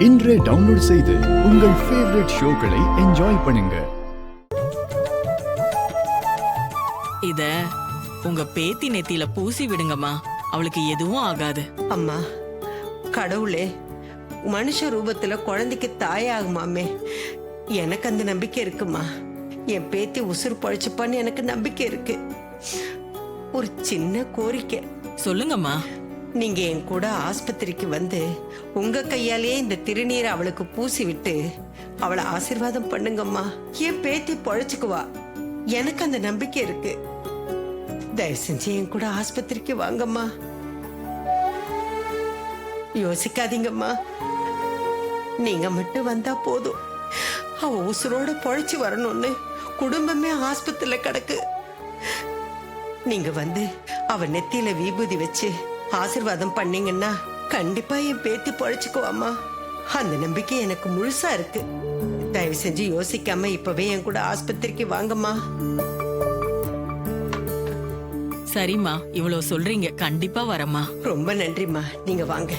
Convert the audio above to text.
இன்றே டவுன்லோட் செய்து உங்கள் ஃபேவரட் ஷோக்களை என்ஜாய் பண்ணுங்க. இத உங்க பேத்தி நெத்தியில பூசி விடுங்கம்மா, அவளுக்கு எதுவும் ஆகாது. அம்மா, கடவுளே மனுஷ ரூபத்துல குழந்தைக்கு தாயாகுமாமே, எனக்கு அந்த நம்பிக்கை இருக்குமா. என் பேத்தி உசுறு பழிச்சுப்பான்னு எனக்கு நம்பிக்கை இருக்கு. ஒரு சின்ன கோரிக்கை. சொல்லுங்கம்மா. நீங்க என் கூட ஆஸ்பத்திரிக்கு வந்து உங்க கையாலேயே இந்த திருநீரை அவளுக்கு பூசி விட்டு அவளை ஆசீர்வாதம் பண்ணுங்கம்மா. என் பேத்தி பழிச்சுக்குவா, எனக்கு அந்த நம்பிக்கை இருக்கு. தயவு செஞ்சு என் கூட ஆஸ்பத்திரிக்கு வாங்கம்மா. யோசிக்காதீங்கம்மா, நீங்க மட்டும் வந்தா போதும். அவ உசுரோட பொழைச்சு வரணும்னு குடும்பமே ஆஸ்பத்திரியில கிடக்கு. நீங்க வந்து அவ நெத்தியில விபூதி வச்சு ஆசீர்வாதம் பண்ணீங்கன்னா கண்டிப்பா என் பேத்தி பொழைச்சுக்குவாமா. அந்த நம்பிக்கை எனக்கு முழுசா இருக்கு. தயவு செஞ்சு யோசிக்காம இப்பவே என் கூட ஆஸ்பத்திரிக்கு வாங்கம்மா. சரிம்மா, இவ்வளவு சொல்றீங்க, கண்டிப்பா வரமா. ரொம்ப நன்றிம்மா, நீங்க வாங்க.